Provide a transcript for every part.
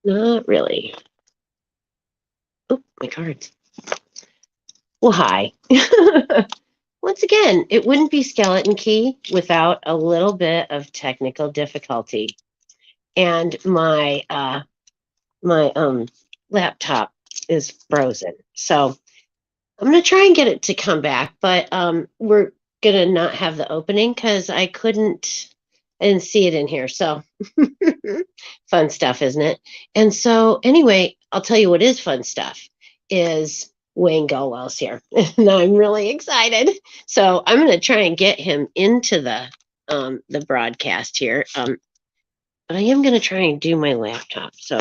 Not really. Oh, my cards. Well, hi. Once again, it wouldn't be Skeleton Key without a little bit of technical difficulty. And my laptop is frozen. So I'm gonna try and get it to come back, but we're gonna not have the opening because I didn't see it in here. So fun stuff, isn't it? And so anyway, I'll tell you what is fun stuff is Wayne Gulwell's here. And I'm really excited. So I'm gonna try and get him into the broadcast here. But I am gonna try and do my laptop. So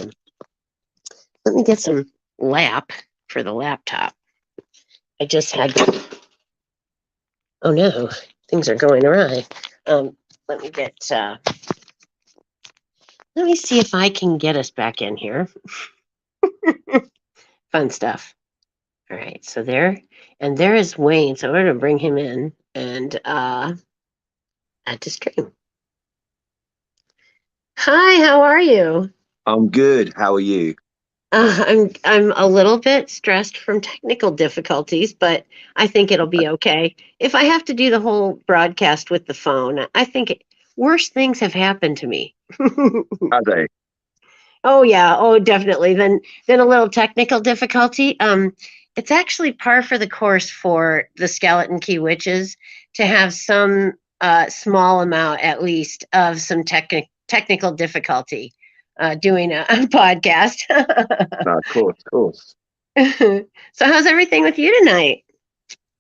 let me get some lap for the laptop. I just had oh no, things are going awry. Let me get let me see if I can get us back in here. Fun stuff. All right, so there is Wayne. So we're gonna bring him in and add to stream. Hi, how are you? I'm good. How are you? I'm a little bit stressed from technical difficulties, but I think it'll be okay. If I have to do the whole broadcast with the phone, I think worse things have happened to me. Are they? Oh yeah, oh definitely. Then a little technical difficulty. It's actually par for the course for the Skeleton Key Witches to have some small amount, at least, of some technical difficulty doing a podcast. No, of course, of course. So how's everything with you tonight?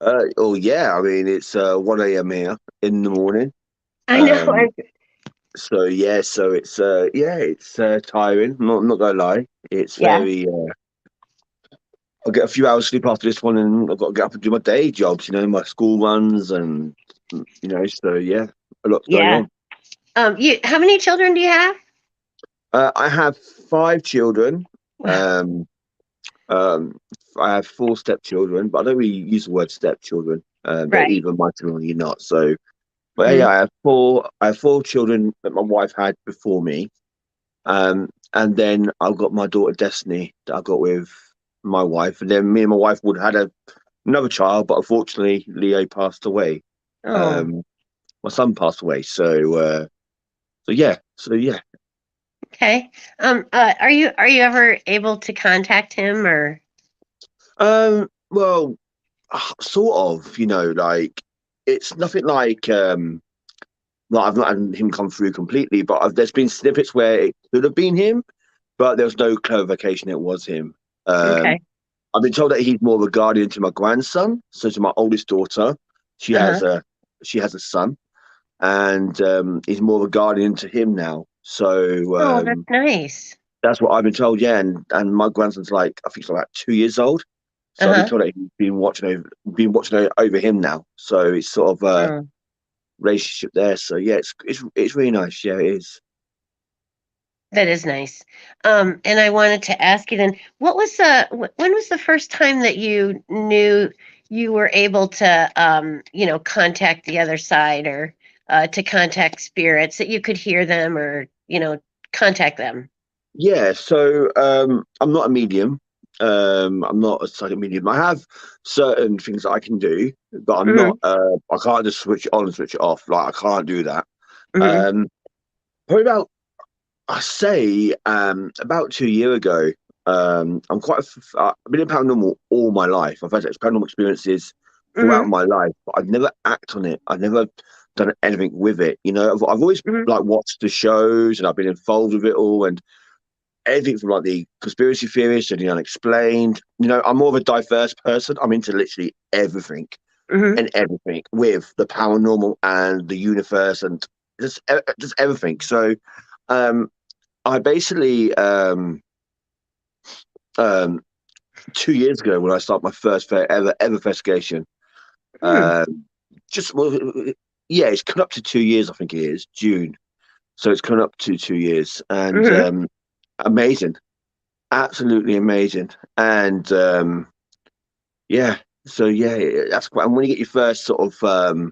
Oh yeah. I mean, it's 1 a.m. here in the morning. I know. Um. So yeah. So it's yeah. It's tiring. I'm not gonna lie. It's Yeah, very. I'll get a few hours sleep after this one, and I've got to get up and do my day jobs. My school runs, and So yeah, a lot's going yeah. on. You how many children do you have? I have 5 children. Wow. Um. Um. I have 4 stepchildren, but I don't really use the word stepchildren. They're Right. either my children or not. So. But yeah, Mhm. I have four. I have 4 children that my wife had before me, and then I've got my daughter Destiny that I got with my wife, and then me and my wife would have had another child, but unfortunately Leo passed away. Oh, Um, my son passed away, so yeah. okay. Are you ever able to contact him or? Well, sort of, like it's nothing like I've not had him come through completely, but there's been snippets where it could have been him, but there was no clarification it was him. Um, Okay. I've been told that he's more of a guardian to my grandson. So to my oldest daughter, she has Uh-huh. a she has a son, and he's more of a guardian to him now. So Oh, that's nice. that's what I've been told. Yeah, and my grandson's like I think he's about 2 years old. So I've been Uh-huh. told that he's been watching over him now. So it's sort of a Oh, relationship there. So yeah, it's really nice. Yeah, it is. that is nice. And I wanted to ask you then, when was the first time that you knew you were able to, contact the other side or to contact spirits that you could hear them or, contact them? Yeah, so I'm not a medium. I'm not a psychic medium. I have certain things that I can do, but I'm Mm-hmm. not. I can't just switch it on and switch it off. Like I can't do that. Mm-hmm. Um, Probably I say, about 2 years ago. I've been in paranormal all my life. I've had paranormal experiences throughout Mm-hmm. my life, but I've never acted on it. I've never done anything with it. I've always Mm-hmm. like watched the shows and I've been involved with it all and anything from like the conspiracy theorists to the unexplained. I'm more of a diverse person. I'm into literally everything Mm-hmm. and everything with the paranormal and the universe and just everything. So um, I basically um, 2 years ago when I started my first ever investigation. Mm-hmm. Um, just well, yeah, it's coming up to 2 years. I think it is June. So it's coming up to 2 years, and Mm-hmm. amazing, absolutely amazing. And yeah, so yeah, that's quite. And when you get your first sort of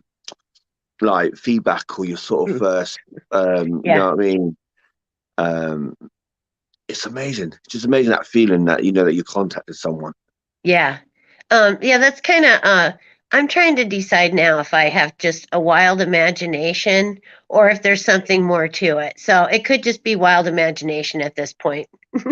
like feedback or your sort of Mm-hmm. first, you Yeah. know what I mean? Um, it's amazing. It's just amazing, that feeling that you know that you contacted someone. Yeah. Yeah, that's kind of I'm trying to decide now if I have just a wild imagination or if there's something more to it. So it could just be wild imagination at this point.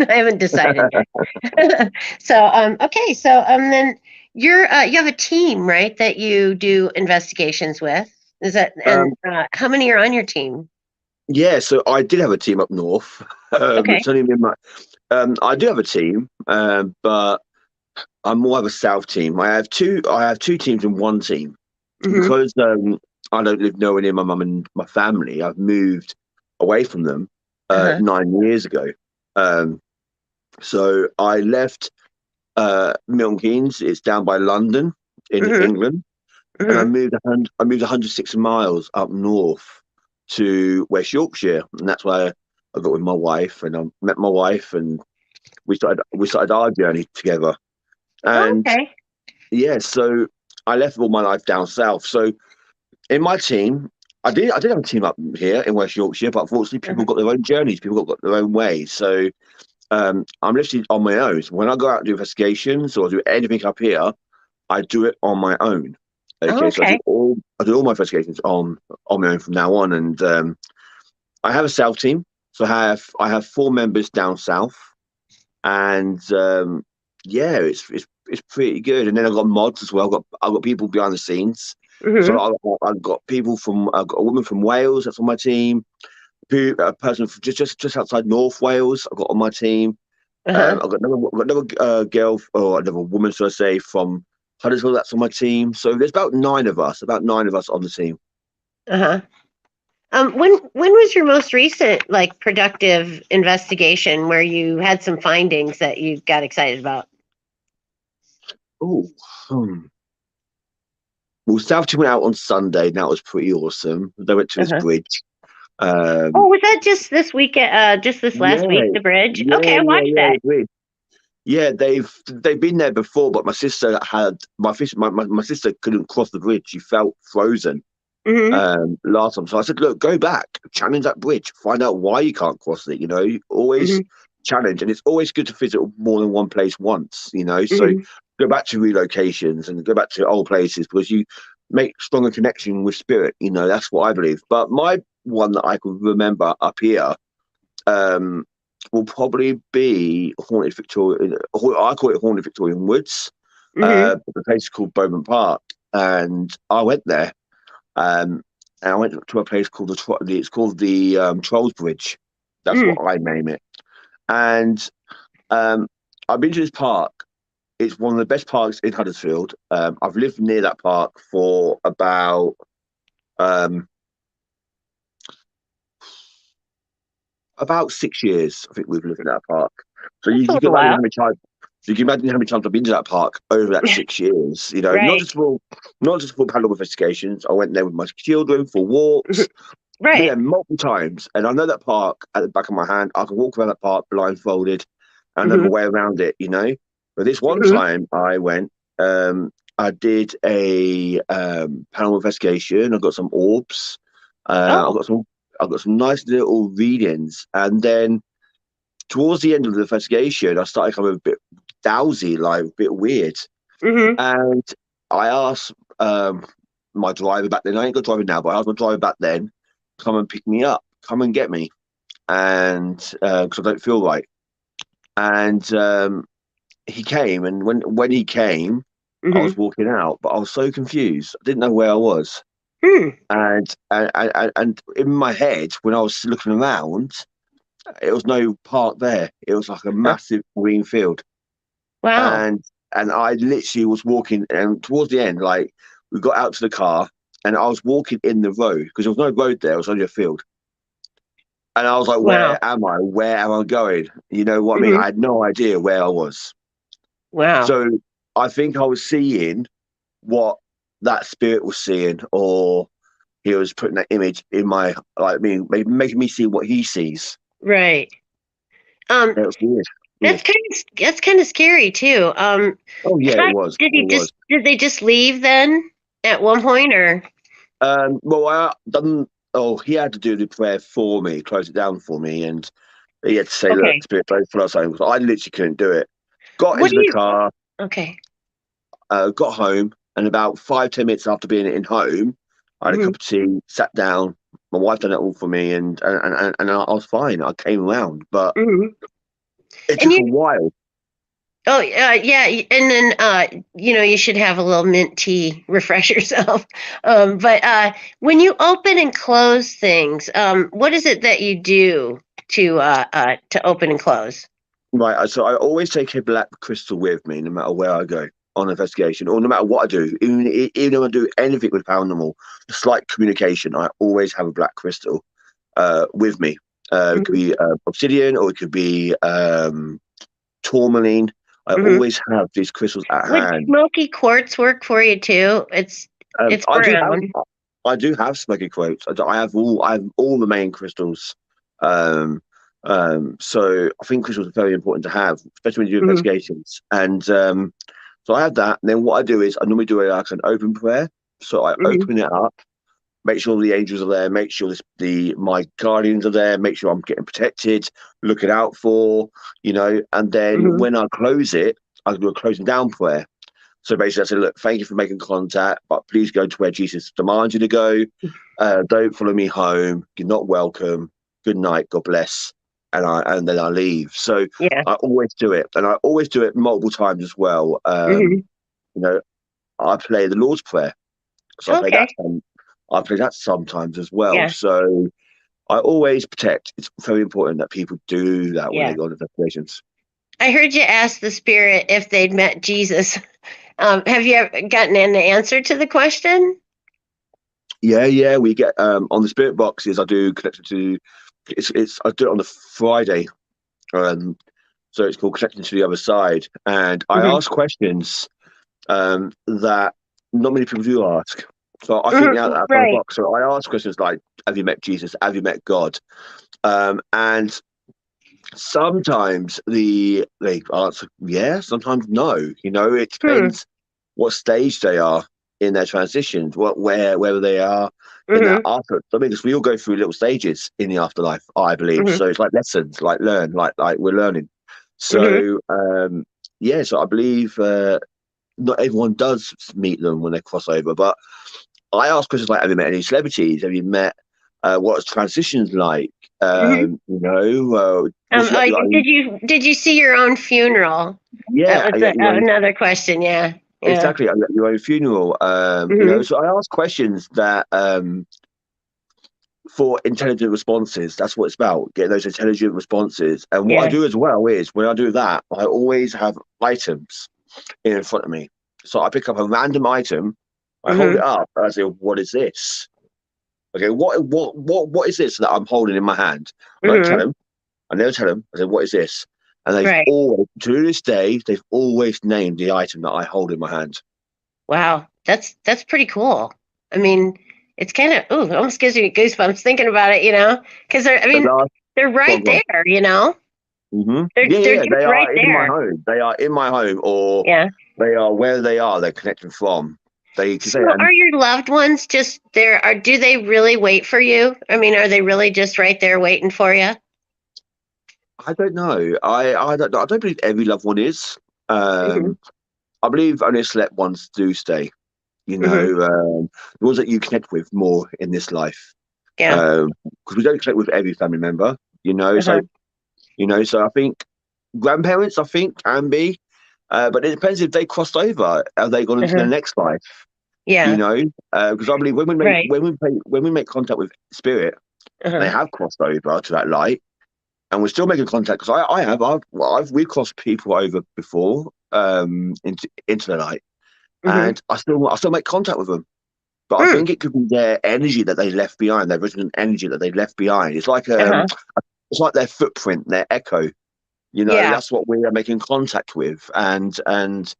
I haven't decided yet. So okay, so then you have a team, right, that you do investigations with. Is that and Um, how many are on your team? yeah, so I did have a team up north. Okay. It's only been my. I do have a team, but I'm more of a south team. I have two. I have two teams in one team Mm-hmm. because I don't live nowhere near my mum and my family. I've moved away from them Uh-huh. 9 years ago. Um, so I left Milton Keynes. It's down by London in Mm-hmm. England, and Mm-hmm. I moved 106 miles up north to West Yorkshire, and that's why I got with my wife, and I met my wife, and we started our journey together. Oh, And okay. yeah, so I left all my life down south. So in my team, I did have a team up here in West Yorkshire, but unfortunately, people Uh-huh. got their own journeys, people got their own ways. So I'm literally on my own. So when I go out and do investigations or do anything up here, I do it on my own. Oh, Okay, so okay. I do all my investigations on my own from now on, and I have a south team. So I have four members down south, and yeah, it's pretty good. And then I've got mods as well. I've got people behind the scenes. So Mm-hmm. I've got I've got a woman from Wales that's on my team. A person from just outside North Wales I've got on my team. Uh-huh. I've got another girl, or another woman, should I say, from Huddersfield that's on my team. So there's about nine of us on the team. Uh-huh. When was your most recent like productive investigation where you had some findings that you got excited about? Oh, hmm. Well, South went out on Sunday, and that was pretty awesome. They went to this Uh-huh. bridge. Oh, Um, was that just this weekend? Just this last yeah, week, the bridge? Okay, I watched yeah, that. the bridge. Yeah, they've been there before, but my sister had my sister couldn't cross the bridge. She felt frozen Mm-hmm. last time. So I said, look, go back, challenge that bridge, find out why you can't cross it. Always Mm-hmm. challenge, and it's always good to visit more than one place once. So Mm-hmm. go back to relocations and go back to old places because you make stronger connection with spirit. That's what I believe. But my one that I could remember up here um, will probably be Haunted Victoria. I call it Haunted Victorian Woods. Mm-hmm. The place is called Bowman Park, and I went there. Um, and I went to a place called it's called the Trolls Bridge. That's what Mm-hmm. I name it. And um, I've been to this park. It's one of the best parks in Huddersfield. I've lived near that park for um, about 6 years. I think we've lived in that park. So That's a you can little imagine while. how many times. So you can imagine how many times I've been to that park over that 6 years. Not Right. just for paranormal investigations. I went there with my children for walks. I've been Right. there multiple times, and I know that park at the back of my hand. I can walk around that park blindfolded, and I know Mm-hmm. my way around it. But this one Mm-hmm. time I went, I did a paranormal investigation. I got some orbs. I Oh. got some. I got some nice little readings, and then towards the end of the investigation, I started coming a bit dowsy, like a bit weird. Mm-hmm. And I asked my driver back then. I ain't got driving now, but I asked my driver back then, come and pick me up, come and get me, and because I don't feel right. And he came, and when he came, I was Mm-hmm. walking out, but I was so confused. I didn't know where I was, Hmm. and in my head, when I was looking around, it was no park there. It was like a Huh. massive green field, Wow. and I literally was walking, and towards the end, like we got out to the car, and I was walking in the road because there was no road there; it was only a field. And I was like, Wow. "Where am I? Where am I going?" You know what I mean? Mm-hmm. I had no idea where I was. Wow. So I think I was seeing what that spirit was seeing, or he was putting that image in my, like, I mean, making me see what he sees. Right. Um, It was weird, that's weird. kind of scary too. Oh yeah, it How was. did It he was. just did they just leave then at one point or? Well, I done. Oh, he had to do the prayer for me, close it down for me, and He had to say, look, Okay. Spirit, don't follow us home. I literally couldn't do it. Got What into do the you? car, Okay. got home, and about 5, 10 minutes after being in home, I had a Hmm. cup of tea, sat down. My wife done it all for me, and I was fine. I came around, but Hmm. it And took a you. while. Oh, yeah, and then you should have a little mint tea, refresh yourself. But when you open and close things, what is it that you do to open and close? Right, so I always take a black crystal with me, no matter where I go on investigation, or no matter what I do. Even if I do anything with paranormal, just like communication, I always have a black crystal with me. It could Hmm. be obsidian, or it could be tourmaline. I Hmm. always have these crystals at Would hand. smoky quartz work for you too? It's I do have, brown. smoky quotes. I have all the main crystals. Um, so I think crystals are very important to have, especially when you do Hmm. investigations. And so I have that. And then what I do is I normally do like an open prayer. So I Hmm. open it up, make sure the angels are there, make sure my guardians are there, make sure I'm getting protected, looking out for, and then Hmm. when I close it, I do a closing down prayer. So basically, I said, look, thank you for making contact, but please go to where Jesus demands you to go. Don't follow me home. You're not welcome. Good night. God bless. And then I leave. So Yeah. I always do it, and I always do it multiple times as well. Hmm. You know, I play the Lord's Prayer, so I play that. Okay. I play that sometimes as well. Yeah. So I always protect. It's very important that people do that when they Yeah. go on investigations. I heard you ask the spirit if they'd met Jesus. Have you ever gotten an answer to the question? Yeah, yeah, we get on the spirit boxes. I do connected to it's I do it on the Friday, um, so it's called connecting to the other side, and I Hmm. ask questions that not many people do ask. So I think Hmm. out outside the Right. box. So I ask questions like, "Have you met Jesus? Have you met God?" And sometimes they answer yeah, sometimes no. It Hmm. depends what stage they are in their transitions, whether they are in that Hmm. after. I mean, because we all go through little stages in the afterlife, I believe. Hmm. So it's like lessons, like we're learning. Hmm. So yeah, so I believe not everyone does meet them when they cross over, but I ask questions like, have you met any celebrities? Have you met what's transitions like? Hmm. What's your, Did you see your own funeral? That yeah, was your own. another question. Yeah. Yeah. Exactly, your own funeral. Hmm. So I ask questions that for intelligent responses. That's what it's about, getting those intelligent responses. And what I Yeah. do as well is when I do that, I always have items in front of me. So I pick up a random item, I hold Hmm. it up, and I say, "What is this?" Okay, what is this that I'm holding in my hand? I don't tell Hmm. them. I never tell them. I say, "What is this?" And Right. to this day, they've always named the item that I hold in my hand. Wow. That's pretty cool. I mean, it's kind of ooh, it almost gives me goosebumps thinking about it. Because I The mean, last they're right one. there. Yeah, yeah, They're yeah. They just right are in my there. home. They are in my home, or Yeah. they are where they are. They're connected from. They can say, So and are your loved ones just there? Do they really wait for you? I mean, are they really just right there waiting for you? I don't know. I don't know. I don't believe every loved one is. Hmm. Um, I believe only select ones do stay. Hmm. The ones that you connect with more in this life. Yeah. Because we don't connect with every family member. Uh-huh. So I think grandparents, I think, can be. But it depends if they crossed over. Have they gone into the Uh-huh. next life? Yeah. Because I believe Right. when we make contact with spirit, they Uh-huh. have crossed over to that light, and we're still making contact. Because we've crossed people over before into the light, Hmm. and I still make contact with them. But I Hmm. think it could be their energy that they left behind, their resonant energy that they left behind. Uh-huh. It's like their footprint, their echo. Yeah. That's what we are making contact with, and because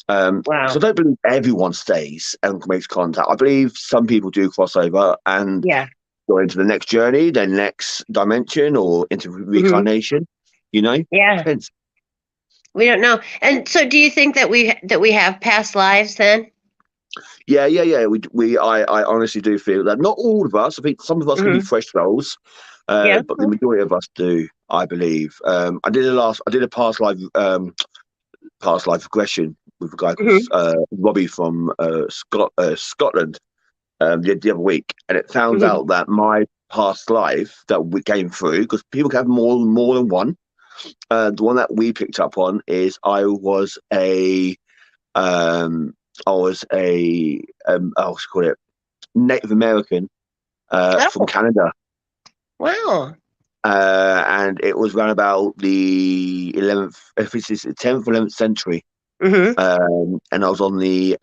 I Wow. don't believe everyone stays and makes contact. I believe some people do cross over and Yeah. go into the next journey, their next dimension, or into Hmm. reincarnation. Yeah. Depends. We don't know. And so, do you think that we have past lives then? Yeah, yeah, yeah. I honestly do feel that not all of us. I think some of us can be Hmm. fresh souls, Yeah. but the majority of us do. I believe. I did a past life regression with a guy called Hmm. Robbie from Scotland the other week, and it found Hmm. out that my past life that we came through, because people can have more than one. The one that we picked up on is um, I was a what's it called it, Native American from Oh, Canada. wow. And it was around about the 11th, if it's the 10th or 11th century. Hmm. And I was on the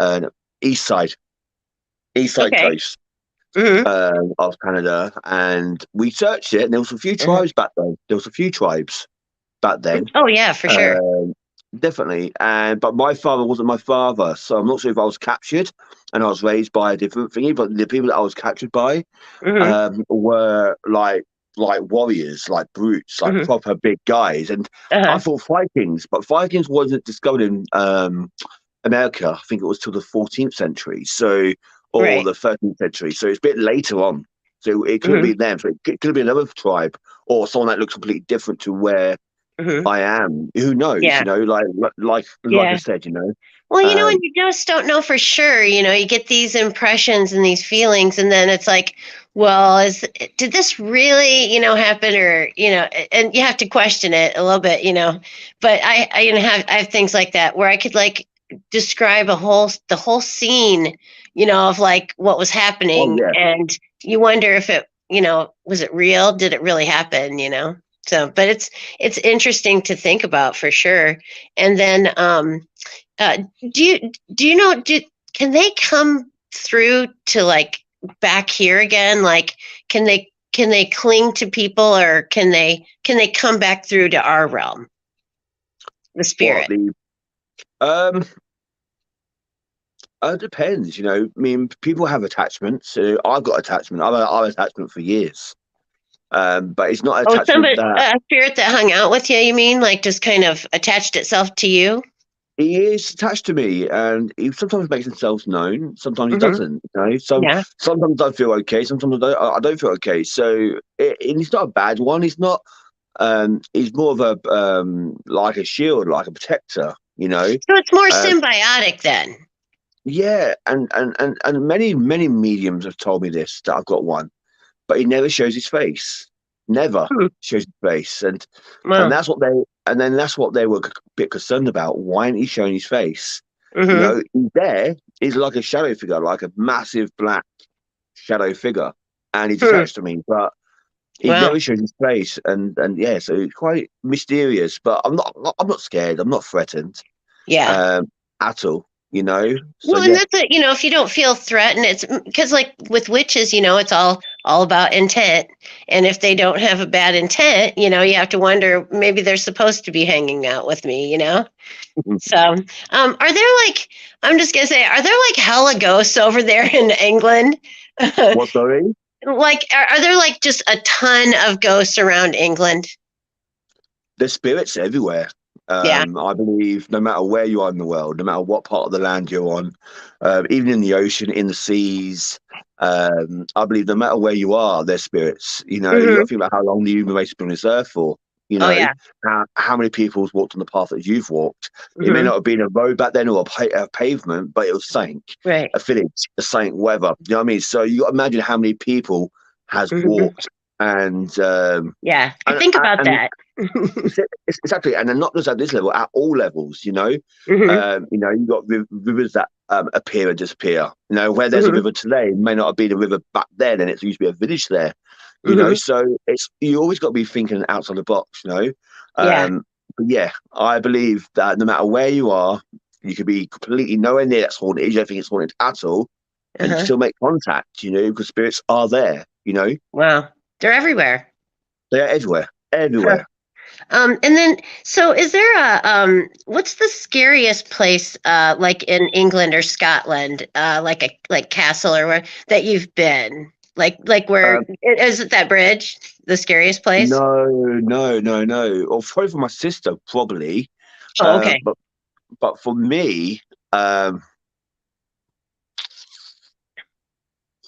east side, east side Okay. coast Hmm. of Canada, and we searched it. And there was a few tribes back then. There was a few tribes back then, Oh, yeah, for sure. um, definitely. And but my father wasn't my father, so I'm not sure if I was captured and I was raised by a different thingy. But the people that I was captured by Hmm. were like warriors, like brutes, like Hmm. proper big guys. And I Uh-huh. thought Vikings, but Vikings wasn't discovered in America. I think it was till the 14th century, so or Right. the 13th century. So it's a bit later on. So it could have Hmm. been them. So it could have been another tribe or someone that looks completely different to where Hmm. I am. Who knows? Yeah. You know, like I Yeah. said, you know. Well, and Um, you just don't know for sure. You get these impressions and these feelings, and then it's like, well, did this really, happen, or and you have to question it a little bit, But I have things like that where I could like describe the whole scene, of like what was oh happening, yeah, and you wonder if it, was it real? Did it really happen? So, but it's interesting to think about for sure. And then, uh, do you do you know do can they come through to like back here again? Like, can they cling to people, or can they come back through to our realm, the what spirit? the it depends, you know. I mean, people have attachments. So I've got attachment. I've had attachment for years. But it's not an Oh, attachment somebody, that a spirit that hung out with you. You mean like just kind of attached itself to you? he is attached to me, and he sometimes makes himself known. Sometimes he Hmm. doesn't. You know, Yeah. sometimes I feel okay. Sometimes I don't feel okay. So and he's not a bad one. He's not. He's more of a like a shield, like a protector. You know. So it's more Um, symbiotic then. yeah, and many mediums have told me this that I've got one, but he never shows his face. Never Hmm. shows his face, and Well. that's what that's what they were a bit concerned about. Why isn't he showing his face? You Hmm. know, he's there. He's like a shadow figure, like a massive black shadow figure, and he's Hmm. attached to me, but he Well. never shows his face. And yeah, so it's quite mysterious. But I'm not scared. I'm not threatened Yeah. um, at all. You know, so Well, and yeah. that's it. If you don't feel threatened, it's because, like with witches, it's all about intent. And if they don't have a bad intent, you have to wonder maybe they're supposed to be hanging out with me. So, are there like I'm just gonna say, are there like hella ghosts over there in England? What, sorry? Like, are there like just a ton of ghosts around England? There's spirits everywhere. Yeah. I believe no matter where you are in the world, no matter what part of the land you're on, even in the ocean, in the seas, I believe no matter where you are, there's spirits. You know, you got Hmm. to think about how long the human race has been on this earth for. You Oh know, yeah. how many people's walked on the path that you've walked. It may Hmm. not have been a road back then or a pavement, but it was something, Right. a village, a something, whatever. You know what I mean? So you got to imagine how many people has Hmm. walked and Yeah, I and think about and that. exactly, and then not just at this level, at all levels. Hmm. You know, you've got rivers that appear and disappear. You know, where there's a Hmm. river today may not have been a river back then, and it used to be a village there. You know, Hmm. so it's you always got to be thinking outside the box. You know, Yeah. but yeah, I believe that no matter where you are, you could be completely nowhere near that's haunted. You don't think it's haunted at all, and you can Uh-huh. still make contact. You know, because spirits are there. You know, Wow. They're everywhere. they're everywhere, Huh. everywhere. And then, so is there what's the scariest place, like in England or Scotland, like like castle or where that you've been? Like where Um, is it that bridge, the scariest place? No, no, no, no. Or probably for my sister, probably. Oh, Um, okay. but but for me, um,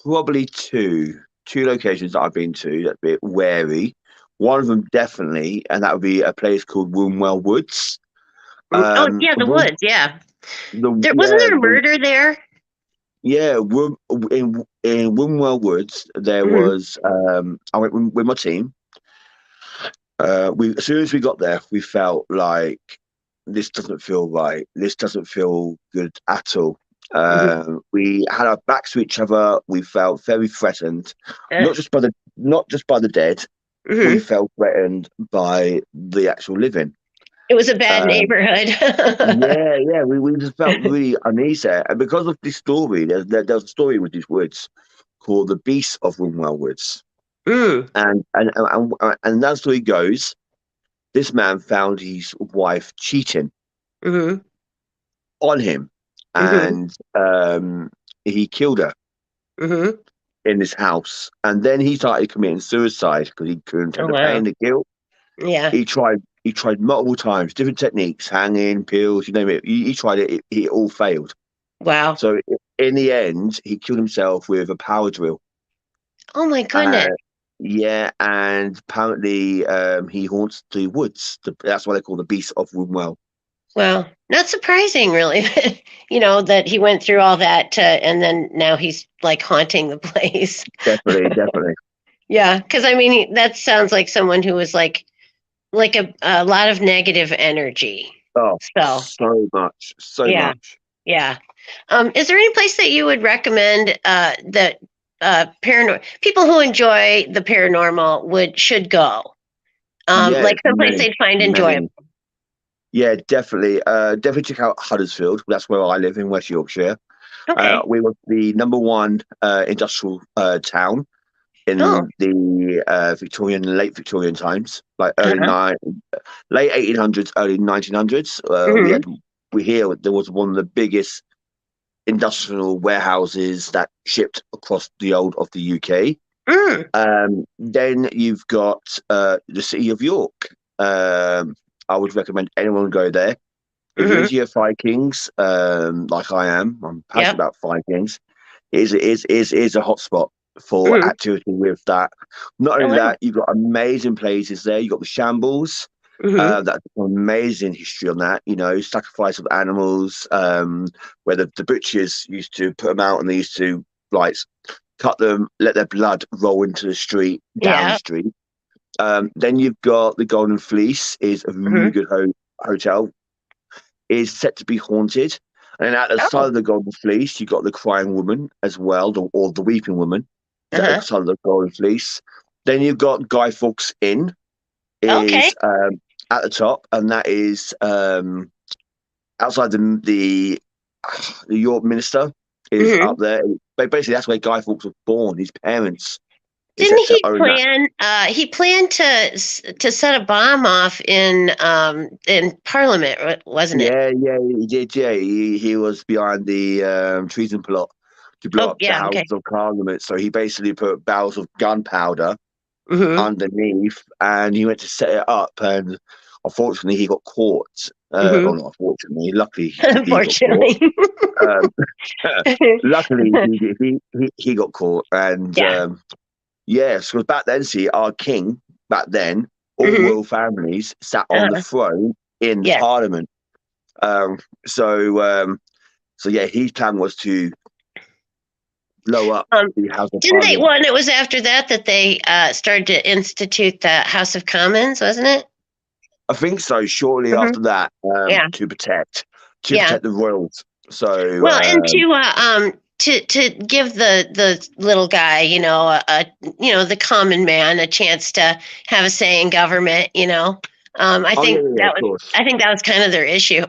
probably two locations that I've been to that a bit wary. One of them definitely, and that would be a place called Wombwell Woods. Oh, yeah, the Woom, woods. Yeah. the Wasn't yeah there a the murder there? yeah in Wombwell Woods there Hmm. was I went with my team. We as soon as we got there, we felt like this doesn't feel right. This doesn't feel good at all. Hmm. We had our backs to each other. We felt very threatened, Uh, not just by the dead. We hmm. felt threatened by the actual living. It was a bad Um, neighborhood. we just felt really uneasy, and because of this story, there's a story with these woods called the Beast of Wombwell Woods, Mm, and that story goes. This man found his wife cheating hmm. on him, Hmm. and he killed her Hmm. in his house. And then he started committing suicide because he couldn't take Oh, the wow. pain, the guilt. Yeah. He tried multiple times, different techniques, hanging, pills, you name it. He tried it. It all failed. Wow. So in the end, he killed himself with a power drill. Oh my goodness. Uh, yeah, and apparently he haunts the woods. That's why they call the Beast of Wombwell. Well, not surprising, really. That he went through all that and then now he's like haunting the place. Definitely, definitely. Yeah, because I mean, that sounds like someone who was like a lot of negative energy. Oh, So, so much, so yeah, much. yeah. Is there any place that you would recommend that paranormal people who enjoy the paranormal should go? Yeah, Like someplace many, they'd find enjoyable. many. Yeah, definitely. Definitely check out Huddersfield. That's where I live in West Yorkshire. Okay. We were the number one industrial town Oh. in the late Victorian times, like Uh-huh. late 1800s, early 1900s. Hmm. We hear there was one of the biggest industrial warehouses that shipped across the old of the UK. Mm. Then you've got the city of York. I would recommend anyone go there. If you're Hmm. into your Vikings, like I am, I'm passionate Yep. about Vikings. It is a hotspot for Hmm. activity with that. Not Oh, only wow. that, you've got amazing places there. You've got the Shambles. Hmm. That's amazing history on that. Sacrifice of animals, where the butchers used to put them out and they used to like cut them, let their blood roll into the street, down the Yeah. street. Then you've got the Golden Fleece, is a really Hmm. good hotel, is set to be haunted. And then at the side Oh. of the Golden Fleece, you've got the Crying Woman as well, or the Weeping Woman, is at the Uh-huh. side of the Golden Fleece. Then you've got Guy Fawkes Inn, Okay. is at the top, and that is outside the York Minster is Hmm. up there. But basically, that's where Guy Fawkes was born. His parents is Didn't set to he own that. plan? He planned to set a bomb off in Parliament, wasn't it? Yeah, yeah, he did. Yeah, he was behind the treason plot to blow Oh, up the yeah. Okay. Houses of Parliament. So he basically put barrels of gunpowder Hmm. underneath, and he went to set it up. And unfortunately, he got caught. Hmm. Or not unfortunately, luckily he got caught. Unfortunately. Um, luckily he got caught, and Yeah. yes, because back then, see, our king back then, all Hmm. royal families sat on the Uh, throne in the yeah. Parliament. Um, so, um, so yeah, his plan was to blow up Um, the House of didn't they? Parliament. Well, and it was after that they started to institute the House of Commons, wasn't it? I think so. Shortly Hmm. after that, Yeah. to Yeah. protect the royals. So, Well, and to give the little guy, the common man, a chance to have a say in government. I oh yeah, think yeah, yeah, that of was course, I think that was kind of their issue.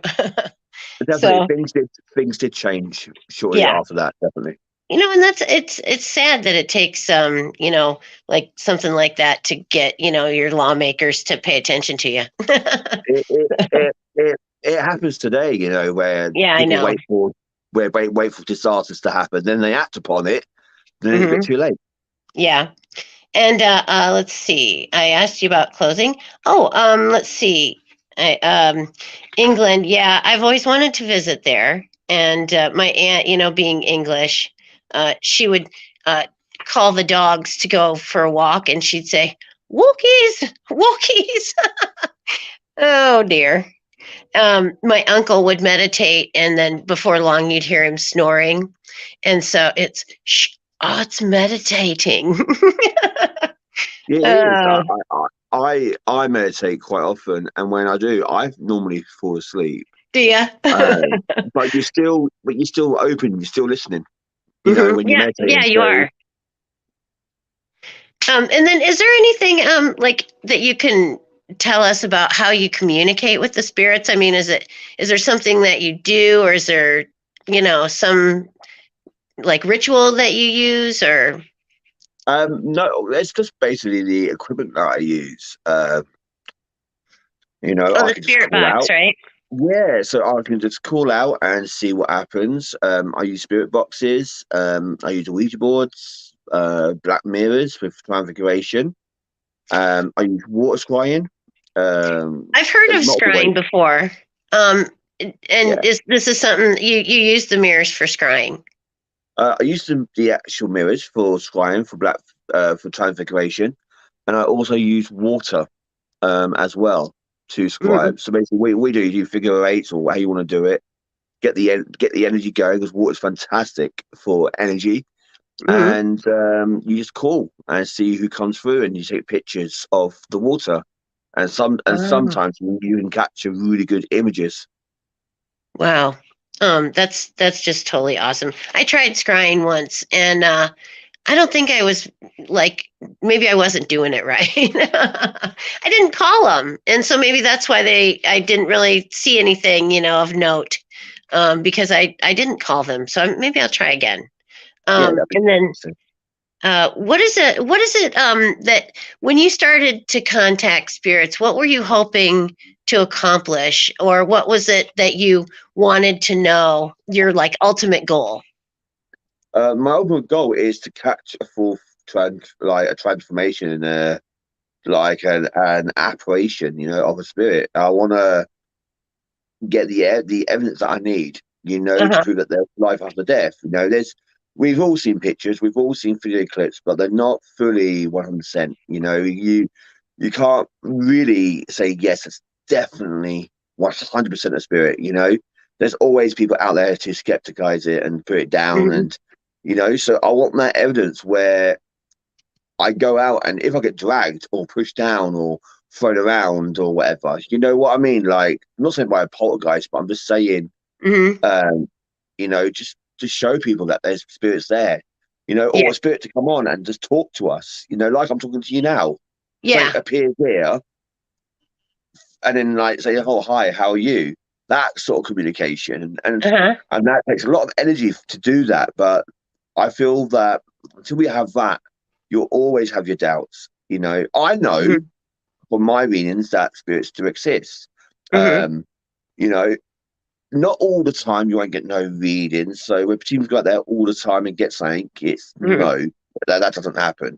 definitely So things did change shortly yeah, after that. Definitely, and it's sad that it takes like something like that to get your lawmakers to pay attention to you. it it it it happens today. Where Yeah, I people know. wait for disasters to happen, then they act upon it, then it's a bit Hmm. too late. Yeah. And let's see. I asked you about closing. Oh, let's see. England. Yeah, I've always wanted to visit there. And my aunt, being English, she would call the dogs to go for a walk, and she'd say, Wookiees, Wookiees. Oh dear. My uncle would meditate, and then before long, you'd hear him snoring, and so it's shh. Oh, it's meditating. Yeah, it is. Oh, I meditate quite often, and when I do, I normally fall asleep. do you? Um, but you're still open. You're still listening. You know, when you're Yeah, yeah, meditating. you So are. And then, is there anything like that you can tell us about how you communicate with the spirits? I mean, is there something that you do, or is there some like ritual that you use, or no, it's just basically the equipment that I use. oh, I the can just spirit call box, out. right? Yeah, so I can just call out and see what happens. I use spirit boxes. I use Ouija boards, black mirrors with transfiguration. I use water scrying. I've heard There's of multiple ways. scrying before. Um, Yeah. and is this is something you use the mirrors for scrying? I use the actual mirrors for scrying for transfiguration, and I also use water as well to Mm-hmm. scry. So basically, we do figure eights or how you want to do it. Get the energy going because water's fantastic for energy, Mm-hmm. and you just call and see who comes through, and you take pictures of the water, and Oh, sometimes you can capture really good images. wow. That's just totally awesome. I tried scrying once, and I don't think I was like, maybe I wasn't doing it right. I didn't call them, and so maybe that's why I didn't really see anything, of note, because I didn't call them. So maybe I'll try again. Yeah, that'd be And then, interesting. what is it? What is it that when you started to contact spirits, what were you hoping to accomplish, or what was it that you wanted to know? Your like ultimate goal? My ultimate goal is to catch a like a transformation in a like an apparition, of a spirit. I want to get the evidence that I need, to Uh-huh. prove that there's life after death. We've all seen pictures, we've all seen video clips, but they're not fully 100%. You can't really say yes, it's definitely 100% a spirit. There's always people out there to skepticize it and put it down, Hmm. and so I want that evidence where I go out and if I get dragged or pushed down or thrown around or whatever, you know what I mean? Like, I'm not saying by a poltergeist, but I'm just saying, Hmm. um, just to show people that there's spirits there, Yeah. or a spirit to come on and just talk to us, like I'm talking to you now. Something Yeah. appears here and then like say, oh hi, how are you? That sort of communication, Uh-huh. and that takes a lot of energy to do that. But I feel that until we have that, you'll always have your doubts. I know Hmm. from my readings that spirits do exist. Hmm. Um, you know, not all the time you won't get no readings. So when teams go out there all the time and get something, it's Hmm. no, that doesn't happen.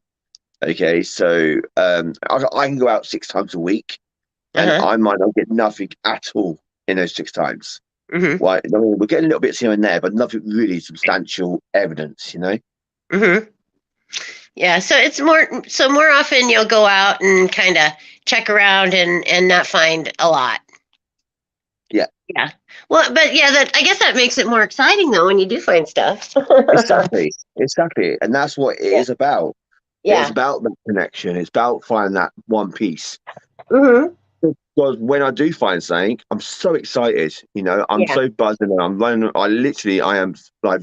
Okay, so I can go out 6 times a week and Uh-huh. I might not get nothing at all in those 6 times. Hmm. Right? I mean, we're getting little bits here and there, but nothing really substantial evidence. Hmm. Yeah. So it's more often you'll go out and kind of check around and not find a lot. Yeah, Yeah. Well, but yeah, that I guess that makes it more exciting though when you do find stuff. exactly. And that's what it Yeah. is about. It's Yeah. about the connection. It's about finding that one piece. Hmm. Because when I do find something, I'm so excited. I'm Yeah. so buzzing and I'm running. I am like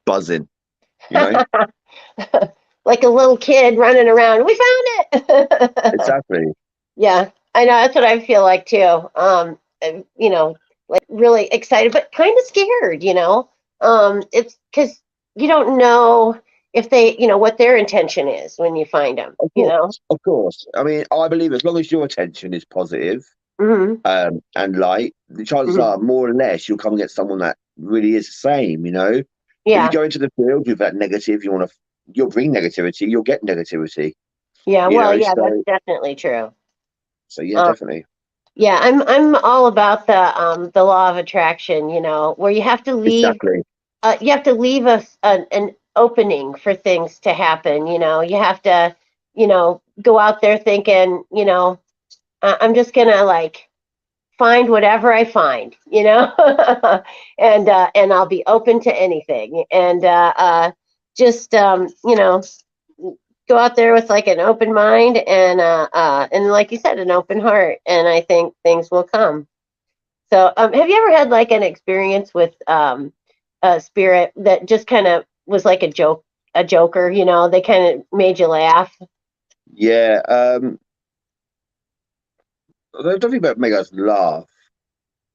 buzzing. You know, Like a little kid running around. We found it. exactly. Yeah, I know that's what I feel like too. And, like really excited, but kind of scared. It's because you don't know if they, what their intention is when you find them. Of course, of course. I mean, I believe as long as your attention is positive, Hmm. and light, the chances Hmm. are more or less you'll come against someone that really is the same. If you Yeah, go into the field with that negative, you'll bring negativity, you'll get negativity. yeah. You Well, know, yeah, so that's definitely true. so yeah, Um, definitely, yeah, I'm all about the law of attraction. Where exactly. you have to leave an opening for things to happen. You have to, go out there thinking, I'm just gonna like find whatever I find, and I'll be open to anything, and just go out there with like an open mind and like you said, an open heart, and I think things will come. So, have you ever had like an experience with a spirit that just kind of was like a joker? They kind of made you laugh. Yeah. I don't think that make us laugh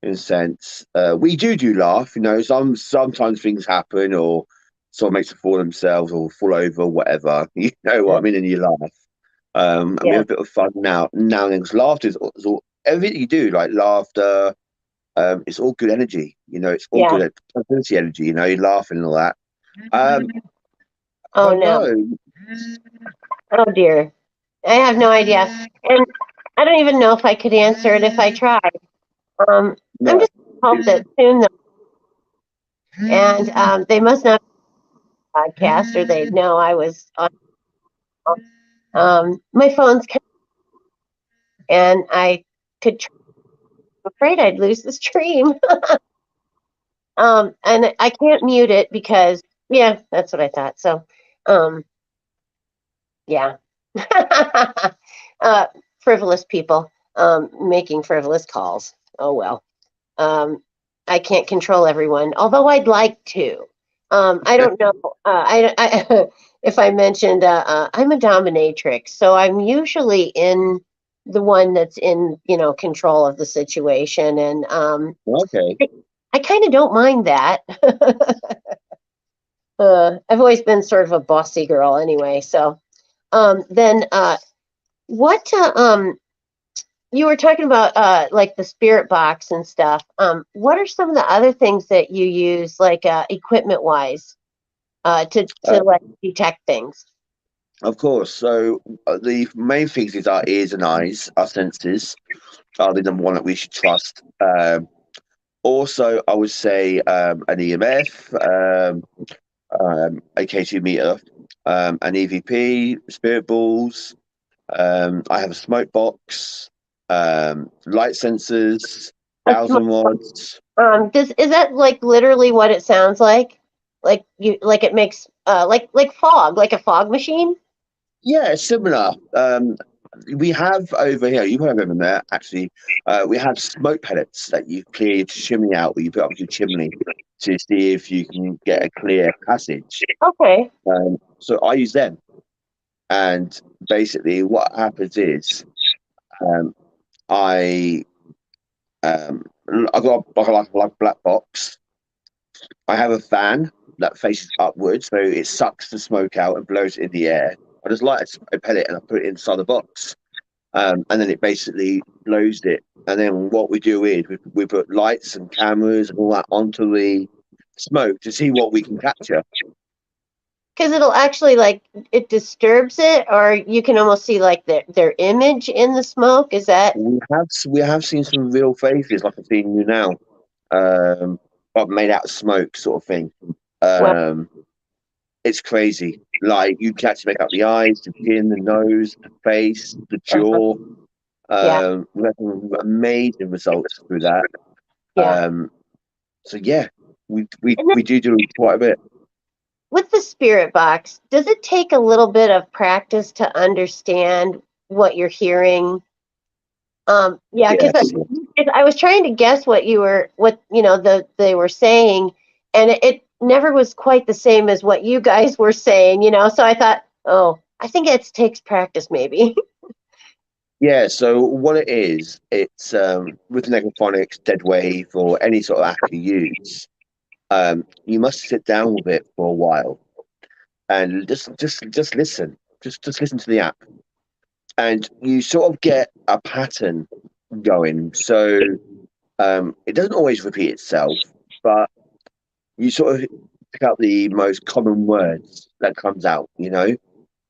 in a sense. We do laugh, sometimes things happen or someone makes a fool of themselves or fall over or whatever. You know what I mean? And you laugh. And we Yeah, have a bit of fun now and then, 'cause laughter is all everything you do, like laughter, it's all good energy, it's all yeah. good positivity energy, you're laughing and all that. Um, I Oh don't no. know. Oh dear. I have no idea, and I don't even know if I could answer it if I tried. Um, I'm No. just hope that soon, and they must not be a podcast, or they'd know I was on. My phone's and I could. I'm afraid I'd lose the stream. And I can't mute it because yeah, that's what I thought. So, um, yeah. uh, Frivolous people making frivolous calls. Oh well. Um, I can't control everyone, although I'd like to. I don't know. If I mentioned I'm a dominatrix, so I'm usually in the one that's in control of the situation, and Okay. I kind of don't mind that. I've always been sort of a bossy girl anyway. So then, what you were talking about, like the spirit box and stuff. What are some of the other things that you use, like equipment wise, Uh, to like detect things? of course. So the main things is our ears and eyes, our senses are the number one that we should trust. Also, I would say an EMF, a K2 meter, an EVP, spirit balls. I have a smoke box, light sensors, A dowsing rods. does is that like literally what it sounds like? Like it makes like fog, like a fog machine? Yeah, similar. We have over here, you have over there actually, we have smoke pellets that you clear your chimney out, or you put up your chimney to see if you can get a clear passage. Okay. So I use them. And basically, what happens is um, I I got like a black box. I have a fan that faces upwards, so it sucks the smoke out and blows it in the air. I just light a pellet and I put it inside the box, and then it basically blows it. And then what we do is we put lights and cameras and all that onto the smoke to see what we can capture. Because it'll actually like it disturbs it, or you can almost see like their image in the smoke. Is that We have seen some real faces like I've seen you now, but made out of smoke sort of thing. well? Um, it's crazy. Like you can actually make out the eyes, the chin, the nose, the face, the jaw. Yeah, We had some amazing results through that. yeah. Um, so yeah, we we And then we do quite a bit. with the spirit box, does it take a little bit of practice to understand what you're hearing? Yeah, because Yes. I was trying to guess what they were saying, and it never was quite the same as what you guys were saying. So I thought, oh, I think it takes practice, maybe. Yeah, so what it is, it's with necrophonics, dead wave, or any sort of app you use, you must sit down with it for a while and just listen. Just listen to the app. And you sort of get a pattern going. So it doesn't always repeat itself, but you sort of pick out the most common words that comes out.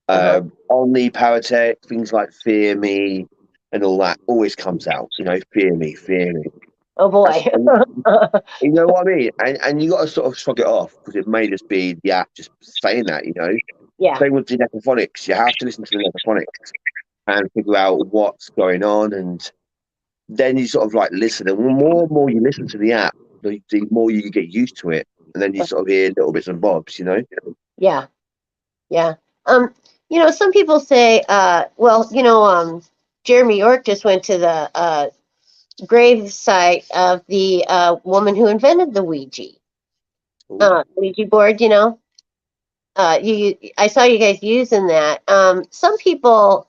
Uh-huh. Omniparatech, things like fear me and all that always comes out, fear me. Oh That's, boy. and you know what I mean? And you got to sort of shrug it off because it may just be the app just saying that. Yeah. Same with the necrophonics. You have to listen to the necrophonics. and figure out what's going on, and then you sort of like listen, and the more and more you listen to the app, the more you get used to it, and then you sort of hear little bits and bobs, you know. Yeah, yeah. Um, some people say, well, Jeremy York just went to the grave site of the woman who invented the Ouija board. I saw you guys using that. Some people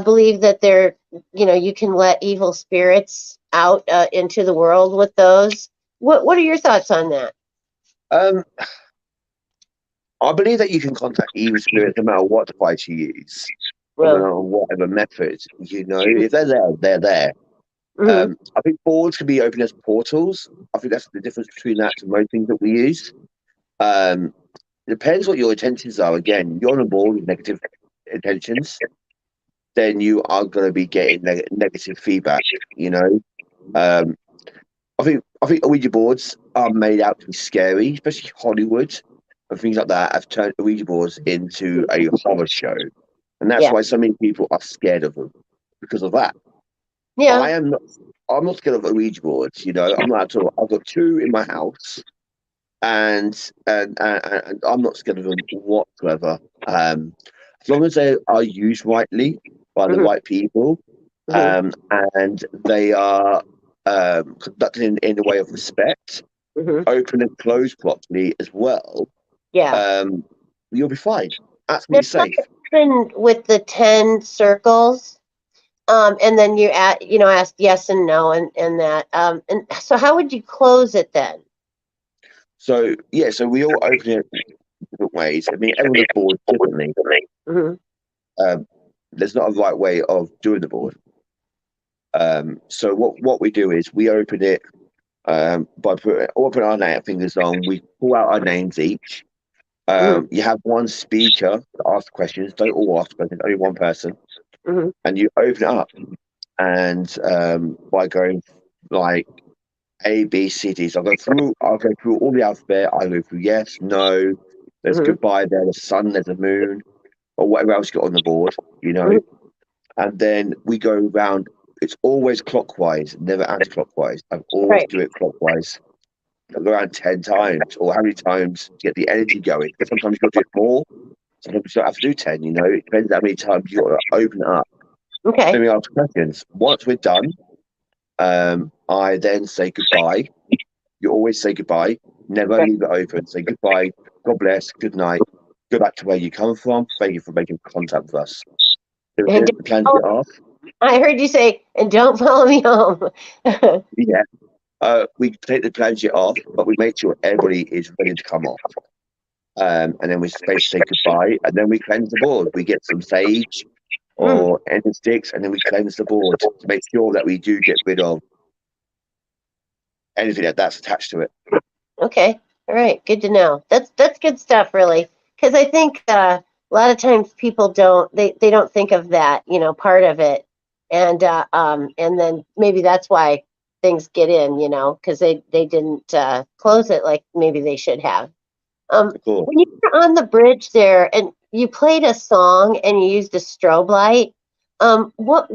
believe that you can let evil spirits out into the world with those. What are your thoughts on that? Um, I believe that you can contact evil spirits no matter what device you use, or no Well, matter whatever method. You know, if they're there, they're there. mm-hmm, I think boards can be open as portals. I think that's the difference between that and most things that we use. Um, it depends what your intentions are. Again, you're on a board with negative intentions, then you are going to be getting negative feedback. You know, um, I think Ouija boards are made out to be scary, especially Hollywood and things like that have turned Ouija boards into a horror show, and that's yeah, why so many people are scared of them because of that. yeah, I am not. I'm not scared of Ouija boards. You know, I'm not at all. I've got two in my house, and I'm not scared of them whatsoever. As long as they are used rightly by the mm-hmm, right people, mm-hmm, and they are conducted in a way of respect, mm-hmm, open and closed properly as well, yeah. um, you'll be fine. Now, Absolutely what safe. happened with the 10 circles? And then asked yes and no and that. And so how would you close it then? So yeah, so we all open it different ways. I mean, everyone does board differently. Mm-hmm, Um, there's not a right way of doing the board. So what we do is we open it by putting our fingers on. We pull out our names each. mm-hmm, You have one speaker to ask questions. Don't all ask questions. Only one person, mm-hmm, and you open it up. And by going like A, B, C, D. So I'll go through all the alphabet. I go through yes, no. There's mm-hmm, goodbye. There's a sun. There's a moon, or whatever else you got on the board. You know. mm-hmm. And then we go round. It's always clockwise, never anti-clockwise. I always Right. do it clockwise. I go around 10 times, or how many times to get the energy going. Because sometimes you've got to do it more. Sometimes you don't have to do 10, you know. It depends how many times you've got to open it up. Okay. Then we ask questions. Once we're done, I then say goodbye. You always say goodbye. Never Right. leave it open. Say goodbye. God bless. Good night. Go back to where you come from. Thank you for making contact with us. And The plans get off. I heard you say, and don't follow me home. Yeah. We take the planchet off, but we make sure everybody is ready to come off. And then we basically say goodbye, and then we cleanse the board. We get some sage Hmm. or any sticks, and then we cleanse the board to make sure that we do get rid of anything that's attached to it. Okay. All right. Good to know. That's good stuff, really, because I think a lot of times people they don't think of that, part of it, and then maybe that's why things get in, because they didn't close it like maybe they should have. Of course. When you were on the bridge there and you played a song and you used a strobe light, what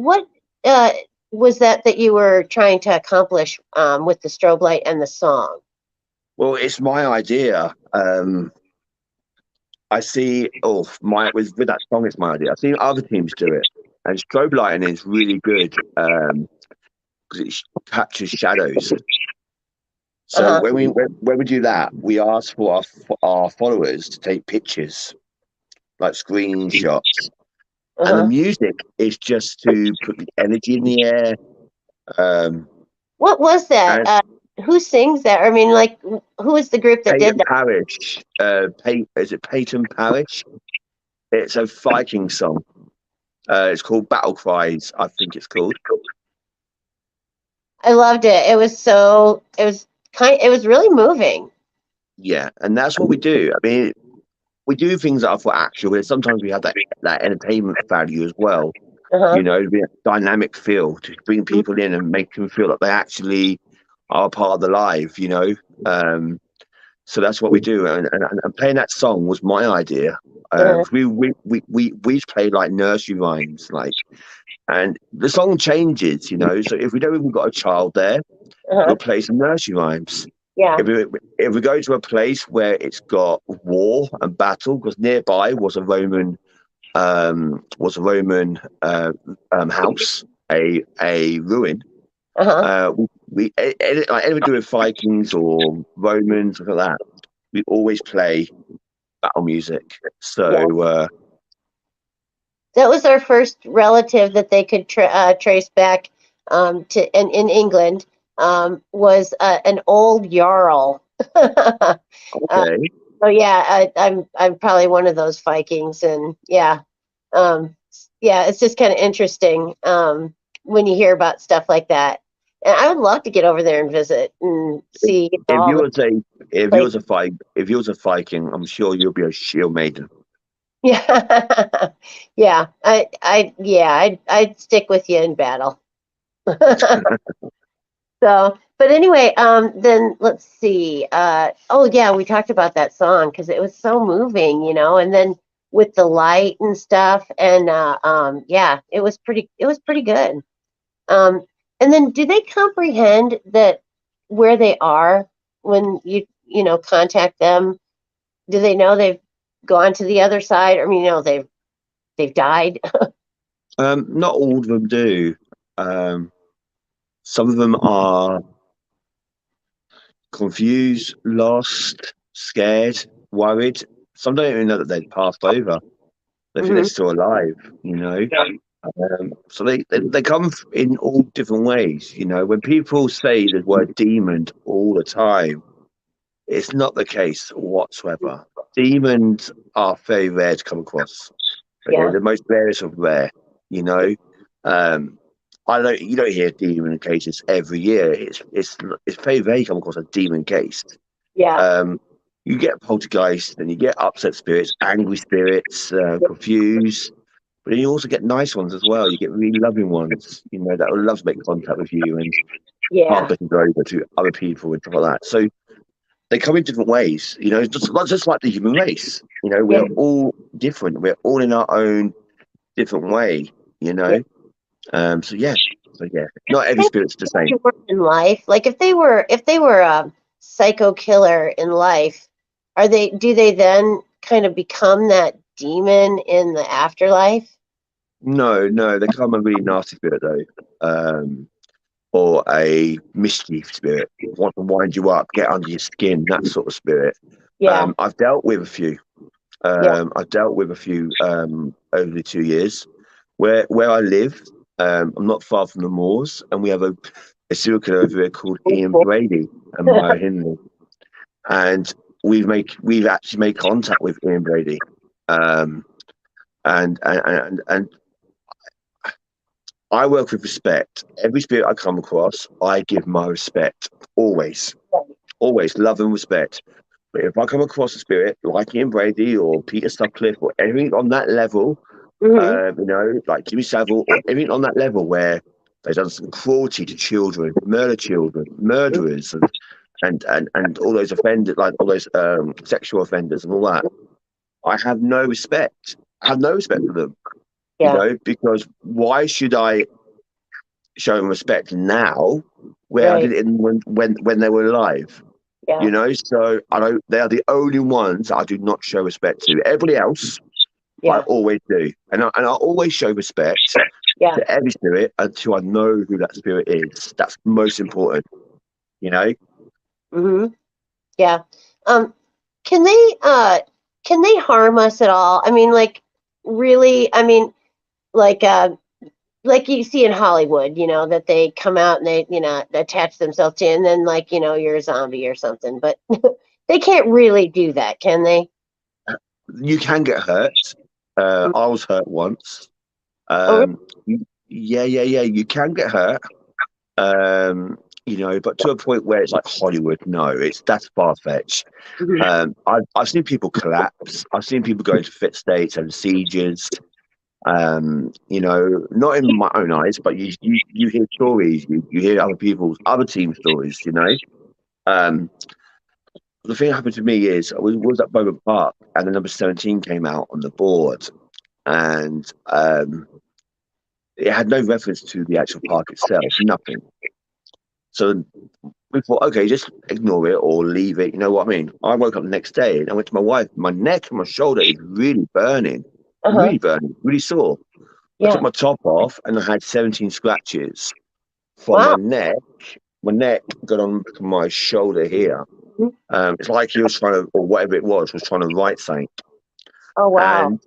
was that you were trying to accomplish with the strobe light and the song? Well, it's my idea. I see. Oh, my with that song, it's my idea. I've seen other teams do it, and strobe lighting is really good because it captures shadows. So Uh-huh. when we do that, we ask for our followers to take pictures, like screenshots, and the Uh-huh. music is just to put the energy in the air. Um, What was that? and Who sings that? I mean, like, who is the group that did Peyton that? Parish, is it Peyton Parish? It's a Viking song. It's called Battle Cries, I think it's called. I loved it. It was really moving. Yeah, and that's what we do. I mean, we do things that are for actual, but sometimes we have that entertainment value as well. Uh-huh. You know, the dynamic feel to bring people in and make them feel that they actually are part of the live. You know, so that's what we do. And playing that song was my idea. Uh-huh. We play like nursery rhymes, like, and the song changes, you know. So if we don't even got a child there, Uh-huh. we'll play some nursery rhymes. Yeah. If we go to a place where it's got war and battle, because nearby was a Roman house, a ruin. Uh-huh. Like anything to do with Vikings or Romans, like that. We always play battle music. Yeah. So That was our first relative that they could trace back to in England, was an old jarl. uh, okay, so yeah, I'm probably one of those Vikings, and yeah, um, yeah, it's just kind of interesting when you hear about stuff like that. And I would love to get over there and visit and see, if all you the was a places. if you was a Viking, I'm sure you'll be a shield maiden. Yeah, yeah, yeah, I'd stick with you in battle. So, but anyway, then let's see. Oh yeah, we talked about that song because it was so moving, and then with the light and stuff, and yeah, it was pretty good. Um, and then do they comprehend that where they are when you contact them? Do they know they've gone to the other side? I mean, they've died. Not all of them do. Some of them are confused, lost, scared, worried. Some don't even know that they've passed over. They think they're Hmm. still alive, you know. So they come in all different ways, you know. When people say the word demon all the time, it's not the case whatsoever. Demons are very rare to come across. They're Yeah, the most rarest of rare, you know. Um, I don't you don't hear demon cases every year. It's very rare you come across a demon case. yeah, Um, you get poltergeists, and you get upset spirits, angry spirits, confused. But then you also get nice ones as well. You get really loving ones, you know, that would love to make contact with you and pass yeah, messages over to other people and stuff like that. So they come in different ways, you know, just like the human race. You know, yeah. we're all different. We're all in our own different way, you Yeah. know. So yeah, not every They spirit's the same. were in life, like if they were a psycho killer in life, do they then kind of become that demon in the afterlife? No, no, they come a really nasty spirit though. Or a mischief spirit, want to wind you up, get under your skin, that sort of spirit. Yeah, I've dealt with a few. yeah. Over the 2 years. Where I live, I'm not far from the moors, and we have a serial killer over here called Ian Brady and Maya Hindley, and we've actually made contact with Ian Brady, um, and I work with respect. Every spirit I come across, I give my respect always, always love and respect. But if I come across a spirit like Ian Brady or Peter Sutcliffe or anything on that level, Hmm. you know, like Jimmy Savile or anything on that level where they've done some cruelty to children, murderers, and all those offenders, like all those sexual offenders and all that, I have no respect. I have no respect for them, you Yeah, know, because why should I show them respect now where I right. did it when they were alive? Yeah, You know, so I don't. They are the only ones I do not show respect to. Everybody else, I yeah, always do, and I always show respect yeah. to every spirit until I know who that spirit is. That's most important, you know. Hmm. Yeah. Um, can they harm us at all? I mean, like, really? I mean, like like you see in Hollywood, that they come out and they, attach themselves to you, and then like, you're a zombie or something. But they can't really do that, can they? You can get hurt. I was hurt once. Oh, Um, yeah. You can get hurt. You know, but to a point where it's like Hollywood. No, that's far fetched. really? Mhm. I've seen people collapse. I've seen people go into fit states and seizures. You know, not in my own eyes, but you hear stories, you hear other team stories, you know. Um, the thing that happened to me is I was at Bowman Park, and the number 17 came out on the board, and it had no reference to the actual park itself, nothing. So we thought, okay, just ignore it or leave it. You know what I mean? I woke up the next day and I went to my wife. My neck and my shoulder is Uh-huh. really burning, really sore. I took Yeah. my top off and I had 17 scratches from Wow. my neck. My neck got on to my shoulder here. It's like he was trying to, or whatever it was trying to write something. Oh, wow.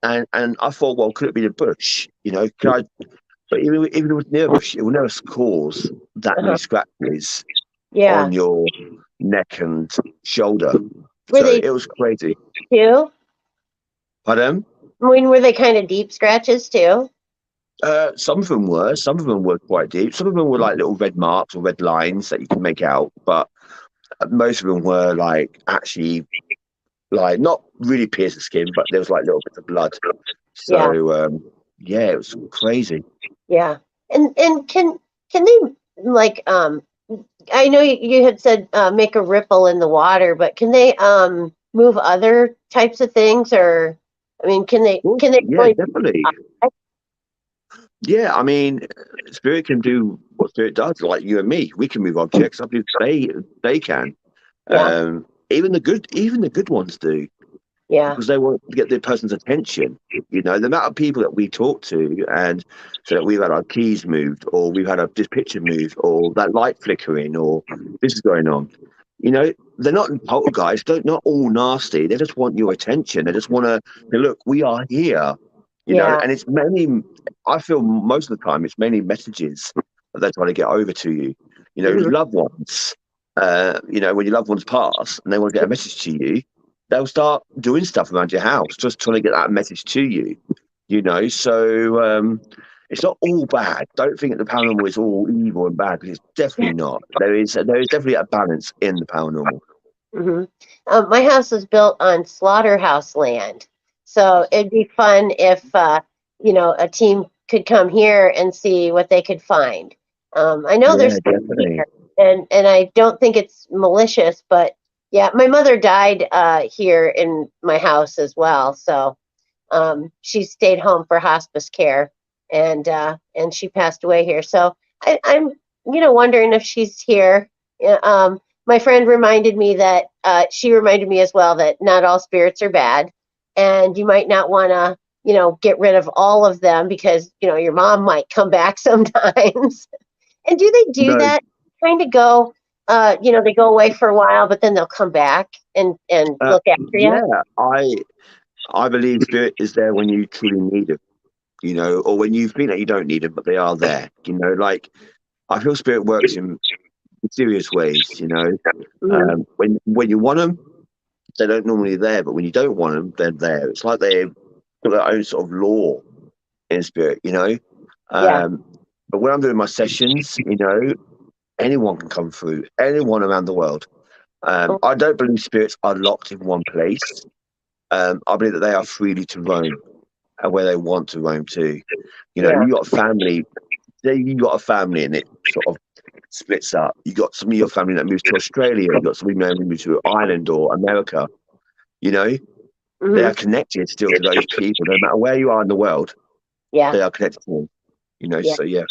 And and I thought, well, could it be the bush? You know, could I? But even if it was near a bush, it will never cause that many Uh-huh. scratches Yeah. on your neck and shoulder. Were So they it was crazy. too? Pardon? I mean, were they kind of deep scratches too? Some of them were. Some of them were quite deep. Some of them were like little red marks or red lines that you can make out. But most of them were like actually like not really piercing skin, but there was like little bits of blood. Yeah. So yeah, it was crazy. Yeah. And can they like I know you had said make a ripple in the water, but can they move other types of things, or I mean, Well, can they yeah, really? definitely. Yeah, I mean, spirit can do what spirit does. Like you and me, we can move objects. I believe they can. Yeah. Even the good ones do, Yeah. because they want to get the person's attention. You know, the amount of people that we talk to, and so that we've had our keys moved, or we've had this picture moved, or that light flickering, or this is going on. You know, they're not poltergeists. They're not all nasty. They just want your attention. They just want to say, look, we are here. You know, Yeah. and it's mainly, I feel most of the time, it's mainly messages that they're trying to get over to you. You know, Mhm. loved ones. You know, when your loved ones pass and they want to get a message to you, they'll start doing stuff around your house, just trying to get that message to you. You know, so it's not all bad. Don't think that the paranormal is all evil and bad, because it's definitely not. There is definitely a balance in the paranormal. Hmm. My house was built on slaughterhouse land, so it'd be fun if a team could come here and see what they could find. I know Yeah, there's definitely. here, and I don't think it's malicious, but yeah, my mother died here in my house as well, so she stayed home for hospice care, and she passed away here. So I'm wondering if she's here. Yeah. My friend reminded me that she reminded me as well that not all spirits are bad, and you might not want to get rid of all of them because your mom might come back sometimes. And do they do No, that? Kind of go. They go away for a while, but then they'll come back and look after you. yeah, I believe spirit is there when you truly need them. You know, or when you think that you don't need them, but they are there. You know, like I feel spirit works in mysterious ways. You know, Hmm. when you want them, they don't normally there, but when you don't want them, they're there. It's like they've got their own sort of law in spirit. You know, Yeah. um, but when I'm doing my sessions, you know, anyone can come through, anyone around the world. Oh, I don't believe spirits are locked in one place. I believe that they are freely to roam and where they want to roam to. You know, yeah. you got a family, say you got a family and it sort of splits up. You got some of your family that moves to Australia, you got some of them that moves to Ireland or America. You know, they Hmm. are connected still to those people, no matter where you are in the world, Yeah. they are connected to them. You know, Yeah. so yeah.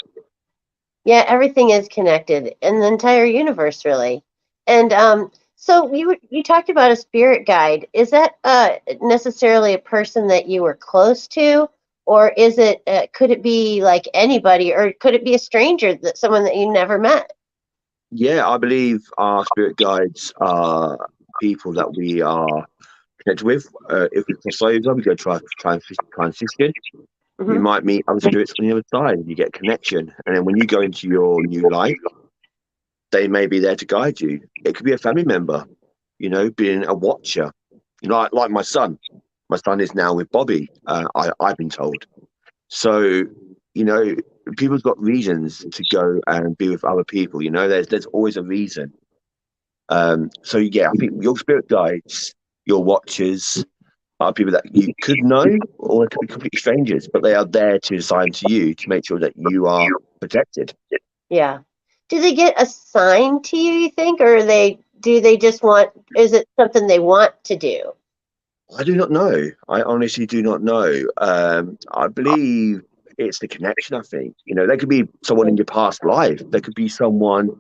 Yeah. Everything is connected in the entire universe, really. And so you talked about a spirit guide. Is that necessarily a person that you were close to, or is it could it be like anybody, or could it be a stranger, that someone that you never met? Yeah, I believe our spirit guides are people that we are connected with. If we cross over, we go transition. You Hmm. might meet other spirits on the other side and you get a connection. And then when you go into your new life, they may be there to guide you. It could be a family member, you know, being a watcher. You know, like my son. My son is now with Bobby, I've been told. So, you know, people's got reasons to go and be with other people. You know, there's always a reason. So yeah, I think your spirit guides, your watchers, are people that you could know, or it could be complete strangers, but they are there to assign to you to make sure that you are protected. Yeah. Do they get assigned to you, you think, or are they do they just want? Is it something they want to do? I do not know. I honestly do not know. I believe it's the connection. I think there could be someone in your past life. There could be someone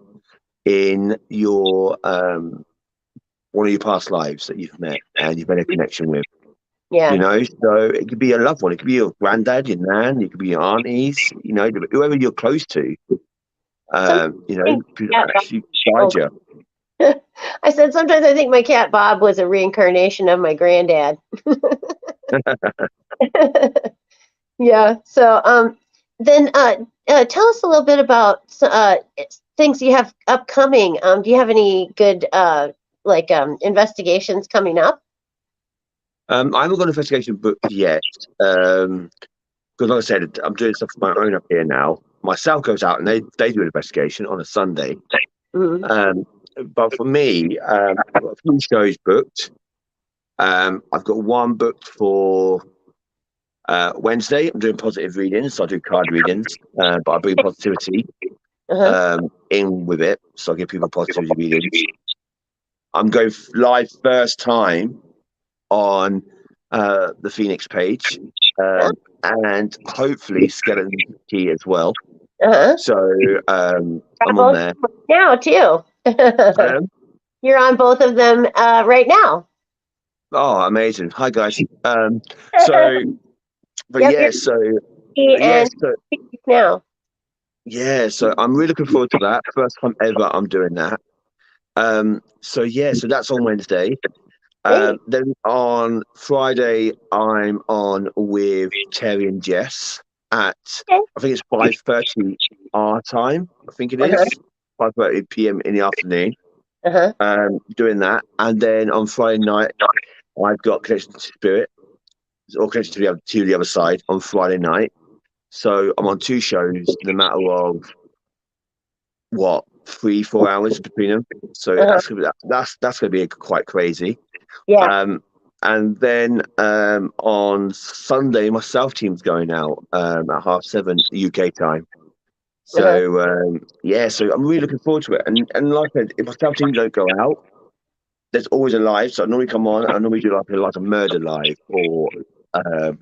in your one of your past lives that you've met and you've made a connection with. Yeah. So it could be a loved one. It could be your granddad, your nan. It could be your aunties. Whoever you're close to. Could Cat actually Bob, guide you. I said sometimes I think my cat Bob was a reincarnation of my granddad. Yeah. So then tell us a little bit about things you have upcoming. Do you have any good investigations coming up? I haven't got an investigation booked yet. Because like I said, I'm doing stuff for my own up here now. Myself goes out and they do an investigation on a Sunday. Mm-hmm. But for me, I've got a few shows booked. I've got one booked for Wednesday. I'm doing positive readings, so I do card readings, but I bring positivity in with it, so I give people positivity readings. I'm going live first time on the Phoenix page, and hopefully Skeleton Key as well. So I'm on there now too. You're on both of them right now. Oh, amazing! Hi guys. So, but Yep, yeah, so now. Yeah, so I'm really looking forward to that. First time ever I'm doing that. So that's on Wednesday. Then on Friday I'm on with Terry and Jess at I think it's 5:30 our time. I think it is 5:30 p.m. in the afternoon. Doing that, and then on Friday night I've got Connection to Spirit or Connection to the other side on Friday night. So I'm on two shows in a matter of 3-4 hours between them. So that's gonna be quite crazy. Yeah. And then on Sunday, my South team's going out at 7:30 UK time. So so I'm really looking forward to it. And like I said, if my South team don't go out, there's always a live. So I normally come on. I normally do like a murder live or an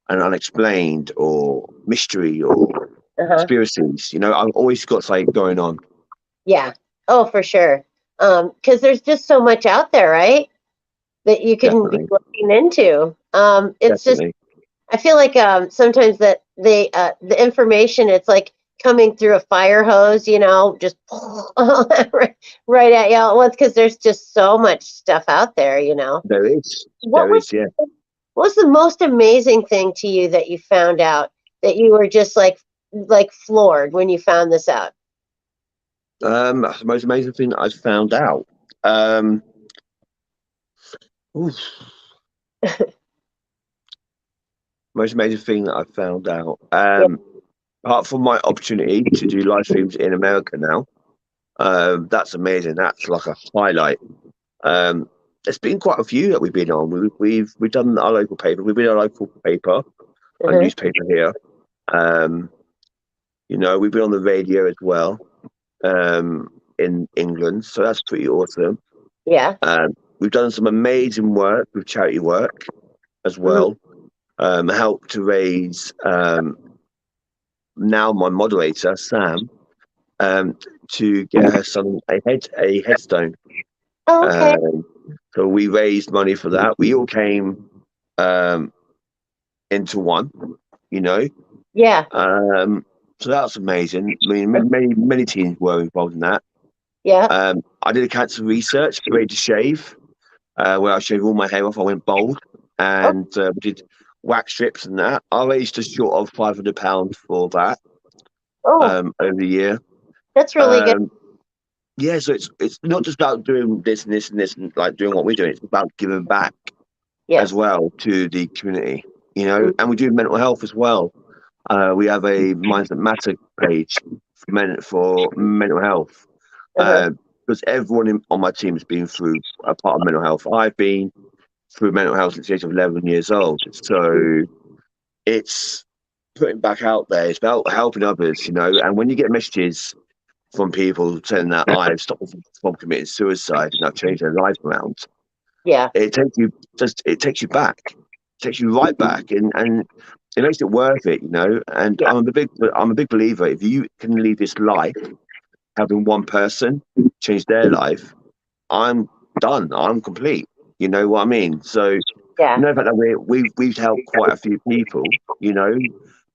unexplained or mystery or conspiracies. I've always got something going on. Yeah. Oh, for sure. Because there's just so much out there, right? That you can be looking into. It's Definitely. Just I feel like sometimes that the information it's like coming through a fire hose, just right at you at once because there's just so much stuff out there, There is. What was the most amazing thing to you that you found out that you were just like floored when you found this out? The most amazing thing that I found out. Most amazing thing that I found out. Apart from my opportunity to do live streams in America now, that's amazing. That's like a highlight. There's been quite a few that we've been on. We've done our local paper. We've been a local paper, a newspaper here. We've been on the radio as well, in England. So that's pretty awesome. Yeah. We've done some amazing work with charity work as well. Helped to raise now my moderator Sam to get her son a headstone. Oh, okay. So we raised money for that. We all came into one, Yeah. So that's amazing. I mean, many teams were involved in that. Yeah. I did a cancer research, ready to shave, where I shaved all my hair off. I went bald and we did wax strips and that. I raised just short of £500 for that over the year. That's really good. Yeah, so it's not just about doing this and this and this and like doing what we're doing. It's about giving back as well to the community, And we do mental health as well. We have a Minds That Matter page for mental health. Because everyone on my team has been through a part of mental health. I've been through mental health since the age of 11 years old. So it's putting back out there. It's about helping others, And when you get messages from people saying that I've stopped them from committing suicide and I've changed their life around. Yeah. It takes you back, takes you right back, and it makes it worth it, you know. And Yeah. I'm a big believer. If you can leave this life having one person change their life, I'm done. I'm complete. You know what I mean? So, you Yeah. know, that we've helped quite a few people. You know,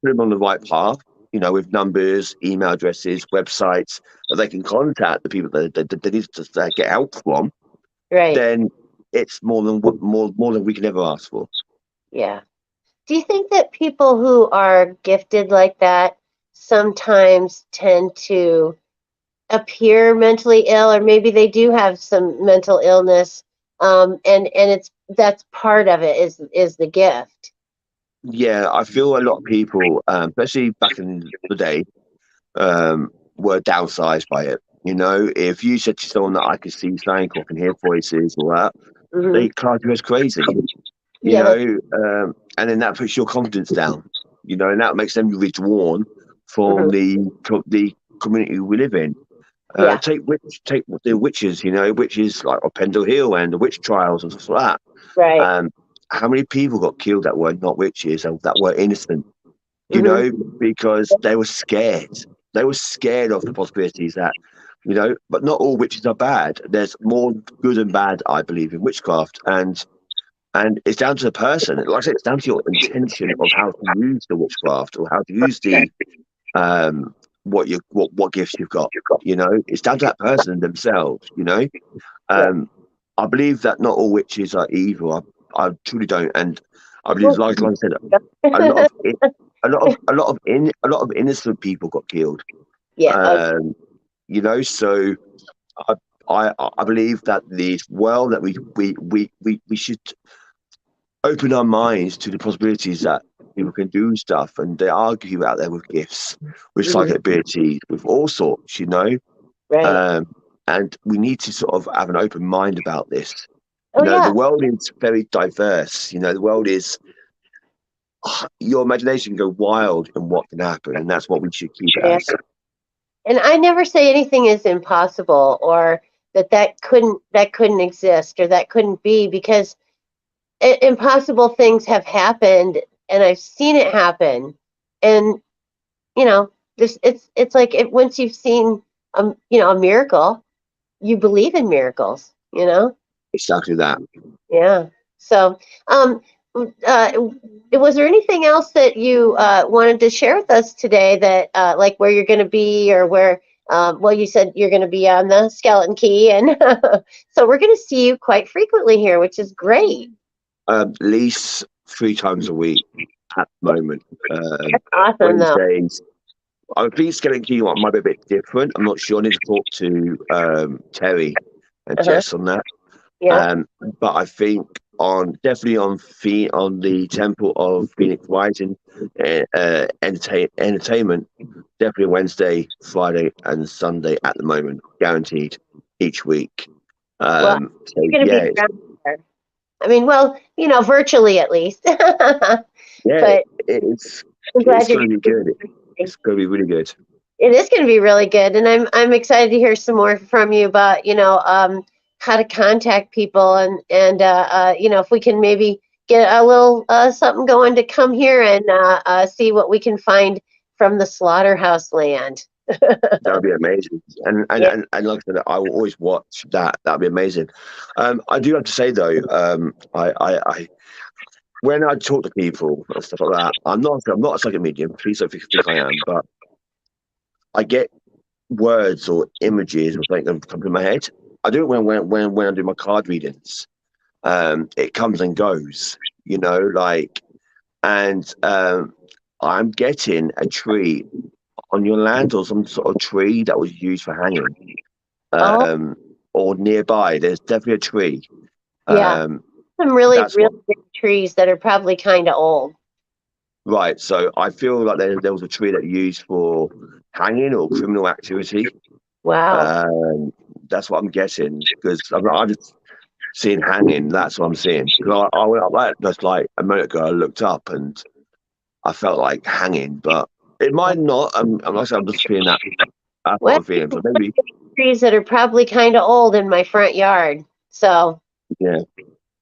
put them on the right path. You know, with numbers, email addresses, websites that they can contact the people that they need to get help from. Right. Then it's more than we can ever ask for. Yeah. Do you think that people who are gifted like that sometimes tend to appear mentally ill, or maybe they do have some mental illness, and it's that's part of it is the gift? Yeah, I feel a lot of people, especially back in the day, were downsized by it. You know, if you said to someone that I could see something or can hear voices or that, Hmm. they class you as crazy. You Yeah. know, and then that puts your confidence down. You know, and that makes them withdrawn from Hmm. the community we live in. Yeah. Take the witches. You know, witches like of Pendle Hill and the witch trials and stuff like that. Right. How many people got killed that were not witches and that were innocent? You Hmm. know, because they were scared. They were scared of the possibilities that, you know, but not all witches are bad. There's more good and bad, I believe, in witchcraft. And it's down to the person. Like I said, it's down to your intention of how to use the witchcraft or how to use the um what gifts you've got. You know, it's down to that person themselves, you know. Yeah. Um I believe that not all witches are evil. I truly don't. And I believe, Well, like I said, a lot of it, a lot of innocent people got killed. yeah. Um, you know, so I I believe that the world that we should open our minds to the possibilities that people can do stuff, and there are people out there with gifts, with Hmm. psychic abilities, with all sorts, you know. Right. Um, and we need to sort of have an open mind about this. Oh You know, yeah. the world is very diverse. You know, the world is your imagination go wild in what can happen, and that's what we should keep it Yeah. as. And I never say anything is impossible, or that couldn't exist, or that couldn't be, because impossible things have happened, and I've seen it happen. And this it's like once you've seen a miracle, you believe in miracles. Exactly that. Yeah. So, uh, was there anything else that you wanted to share with us today, that like where you're going to be, or where? Well, you said you're going to be on the Skeleton Key, and so we're going to see you quite frequently here, which is great. At least 3 times a week at the moment. That's awesome, though. Wednesdays. I think Skeleton Key might be a bit different. I'm not sure. I need to talk to Terry and Uh-huh. Jess on that. Yeah. Um, but I think on definitely on the Temple of Phoenix Rising entertainment, definitely Wednesday, Friday, and Sunday at the moment, guaranteed each week. Well, So you're going to yeah, be around there. I mean, well, virtually at least. yeah, But it's I'm it's glad you're. going to be good. It's going to be really good. It is going to be really good, and I'm excited to hear some more from you about how to contact people, and if we can maybe get a little something going to come here and see what we can find from the slaughterhouse land. That would be amazing. Yeah. And like I said, I will always watch that. That would be amazing. I do have to say though, I when I talk to people and stuff like that, I'm not a psychic medium. Please don't think I am, but I get words or images or something that come to my head. I do it when I do my card readings. It comes and goes, you know, like, and I'm getting a tree on your land or some sort of tree that was used for hanging, Oh, um, or nearby. There's definitely a tree. yeah. Um, Some really, that's what really big trees that are probably kind of old. right. So I feel like there was a tree that used for hanging or criminal activity. Wow. Um, that's what I'm getting because I'm just seeing hanging. That's what I'm seeing. Because I went up there just like a minute ago. I looked up and I felt like hanging, but it might not. I'm just feeling that. That's what Well, I'm feeling. But maybe, trees that are probably kind of old in my front yard. So yeah,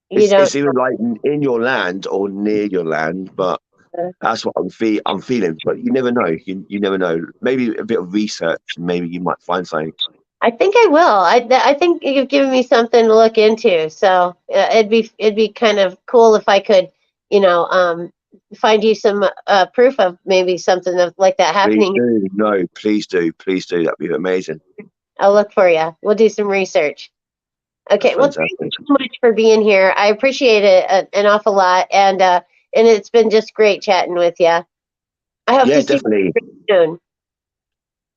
you don't. it's either like in your land or near your land, but that's what I'm feeling. But you never know. You never know. Maybe a bit of research, and maybe you might find something. I think I will. I think you've given me something to look into. So it'd be kind of cool if I could, you know, find you some proof of maybe something like that Please happening. do. No, please do. That'd be amazing. I'll look for you. We'll do some research. That's Okay. Well, thank fantastic. you so much for being here. I appreciate it an awful lot, and it's been just great chatting with you. I hope Yeah, to see definitely. you soon.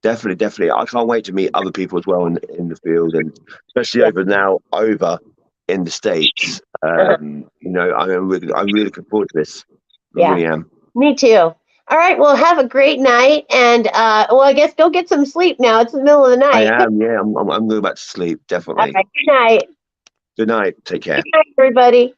Definitely. I can't wait to meet other people as well in the field, and especially Yeah. over in the States. Uh-huh. I'm really looking forward to this. I Yeah. really am. Me too. All right. Well, have a great night, and well, I guess go get some sleep now. It's the middle of the I night. am. Yeah, I'm going back to sleep. All Definitely. right. Good night. Good night. Take care. Good night, everybody.